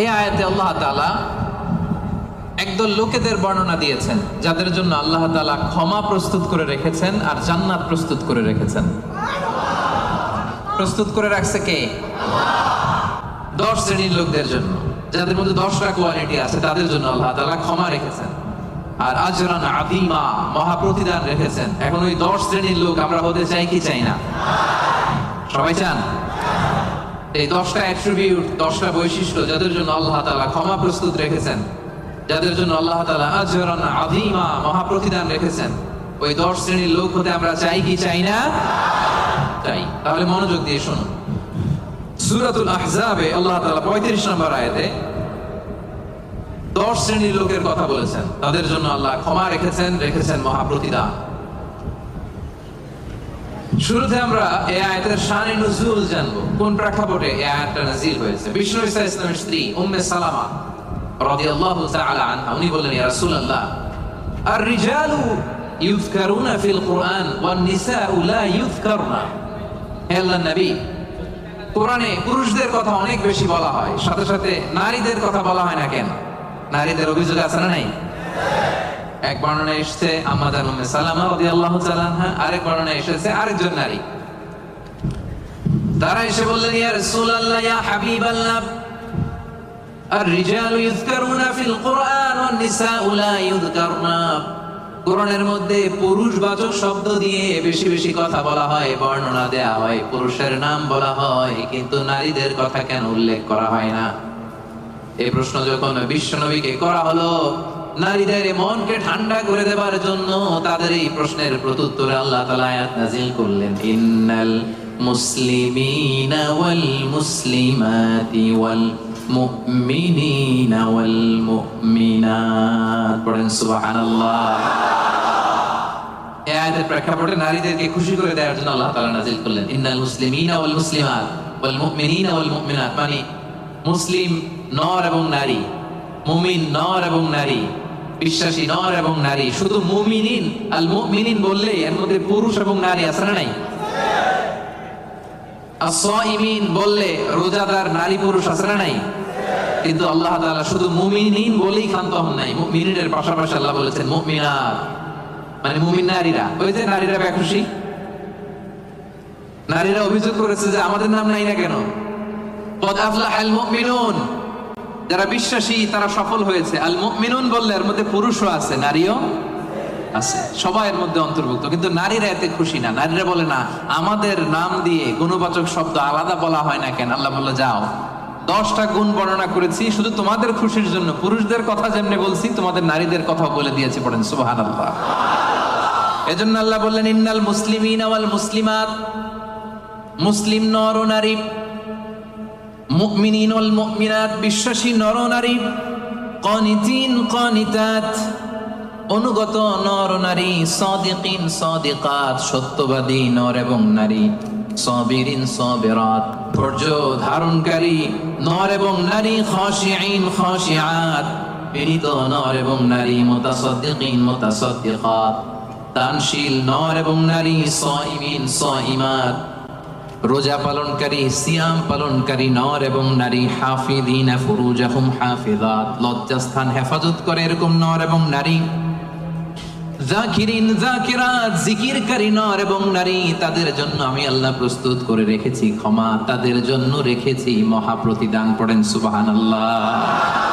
এই আয়াতে আল্লাহ তাআলা একদল লোকেদের বর্ণনা দিয়েছেন যাদের জন্য আল্লাহ তাআলা ক্ষমা প্রস্তুত করে রেখেছেন আর জান্নাত প্রস্তুত করে রেখেছেন। প্রস্তুত করে রাখছে কে? 10 শ্রেণীর লোকদের জন্য, যাদের মধ্যে 10টা কোয়ালিটি আছে, তাদের জন্য আল্লাহ তাআলা ক্ষমা রেখেছেন আর আজরান আযীমা, মহা প্রতিদান রেখেছেন। এখন ওই 10 শ্রেণীর লোক আমরা হতে চাই কি চাই না? সবাই চান? এই 10টা অ্যাট্রিবিউট, 10টা বৈশিষ্ট্য যাদের জন্য আল্লাহ তাআলা ক্ষমা প্রস্তুত রেখেছেন, যাদের জন্য আল্লাহ তাআলা আজরান আযীমা, মহা প্রতিদান রেখেছেন, ওই 10 শ্রেণীর লোক হতে আমরা চাই কি চাই না? চাই। তাহলে মনোযোগ দিয়ে শুনুন। সূরাতুল আহজাবে আল্লাহ তাআলা 35 নম্বর আয়াতে 10 শ্রেণীর লোকের কথা বলেছেন, তাদের জন্য আল্লাহ ক্ষমা রেখেছেন মহা প্রতিদান। শুরুতে আমরা এই আয়াতের শানে নুজুল জানবো, কোন প্রেক্ষাপটে এই আয়াতটা নাযিল হয়েছে। বিষ্ণু ঈসা ইসলামের স্ত্রী উম্মে সালামা রাদিয়াল্লাহু তাআলা আনহা, উনি বললেন, ইয়া রাসূলুল্লাহ, আর-রিজালু ইউযকারুনা ফিল কুরআন ওয়ান নিসাউ লা ইউযকারনা। হে আল্লাহর নবী, কোরআনে পুরুষদের কথা অনেক বেশি বলা হয়, সাথে সাথে নারীদের কথা বলা হয় না কেন? নারীদের অভিযোগ আছে না নাই? এক বর্ণনায় এসেছে আম্মাজান উম্মে সালামা রাদিয়াল্লাহু তাআলা আনহা, আরেক বর্ণনায় এসেছে আরেকজন নারী। তারা এসে বললেন, ইয়া রাসূলুল্লাহ, ইয়া হাবিবাল্লাহ, আর-রিজালু ইউযকারুনা ফিল কুরআন ওয়ান নিসাউ লা ইউযকারনা। কোরআনের মধ্যে পুরুষবাচক শব্দ দিয়ে বেশি বেশি কথা বলা হয়, বর্ণনা দেয়া হয়, পুরুষের নাম বলা হয়, কিন্তু নারীদের কথা কেন উল্লেখ করা হয় না? এই প্রশ্ন যখন বিশ্বনবীকে করা হলো, নারীদের মনকে ঠান্ডা করে দেবার জন্য তাদের এই প্রশ্নের প্রত্যুত্তরে আল্লাহ তাআলা আয়াত নাযিল করলেন, ইন্নাল মুসলিমিনা ওয়াল মুসলিমাতি ওয়াল মুমিনিনা ওয়াল মুমিনাত। পড়েন সুবহানাল্লাহ। এই আয়াতের প্রেক্ষাপটে নারীদেরকে খুশি করে দেওয়ার জন্য আল্লাহ তাআলা নাযিল করলেন, ইন্নাল মুসলিমিনা ওয়াল মুসলিমাত ওয়াল মুমিনিনা ওয়াল মুমিনাত। মানে মুসলিম নর এবং নারী, মুমিন নর এবং নারী, বিশ্বাসী নর এবং নারী। শুধু মুমিনিন, আল মুমিনিন বললে এর মধ্যে পুরুষ এবং নারী আছে না নাই? as-সাইমিন বললে রোজাদার নারী পুরুষ আছে না নাই? কিন্তু আল্লাহ তাআলা শুধু মুমিনিন বলেই ক্ষান্ত হন নাই, মুমিনের পাশাপাশি আল্লাহ বলেছেন মুমিনাত, মানে মুমিন নারীরা। ওই যে নারীরা বেখুশি, নারীরা অভিযোগ করেছে যে আমাদের নাম নাই না কেন? কদ আফলাহাল মুমিনুন, যারা বিশ্বাসী তারা সফল হয়েছে। আল মুমিনুন বললে এর মধ্যে পুরুষও আছে, নারীও আছে, সবাই এর মধ্যে অন্তর্ভুক্ত। কিন্তু নারীরা এতে খুশি না। নারীরা বলে, না, আমাদের নাম দিয়ে গুণবাচক শব্দ আলাদা বলা হয় না কেন? আল্লাহ বলল, যাও, 10টা গুণ বর্ণনা করেছি শুধু তোমাদের খুশির জন্য। পুরুষদের কথা যেমনি বলছি, তোমাদের নারীদের কথা বলে দিয়েছি। পড়েন সুবহানাল্লাহ। এজন্য আল্লাহ বললেন, ইন্নাল মুসলিমিনা ওয়াল মুসলিমাত, মুসলিম নর ও নারী, মুমিনিন ওয়াল মুমিনাত, বিশ্বাসী নর ও নারী, কানিতিন কানিতাত, অনুগত নর ও নারী, সাদিকিন সাদিকাত, সত্যবাদী নর এবং নারী, সাবিরিন সাবিরাত, ধৈর্য ধারণকারী নর এবং নারী, খাশিঈন খাশিআত, বিনীত নর এবং নারী, মুতাসাদ্দিকিন মুতাসাদ্দিকাত, দানশীল নর এবং নারী, সাইমিন সাইমাত, রোজা পালনকারী সিয়াম পালনকারী নর এবং নারী, হাফিদিনা ফুরুজাহুম হাফিজাত, লজ্জাস্থান হেফাজত করে এরকম নর এবং নারী, যাকিরিন যাকিরাত, জিকিরকারী নর এবং নারী, তাদের জন্য আমি আল্লাহ প্রস্তুত করে রেখেছি ক্ষমা, তাদের জন্য রেখেছি মহা প্রতিদান। পড়েন সুবহানাল্লাহ।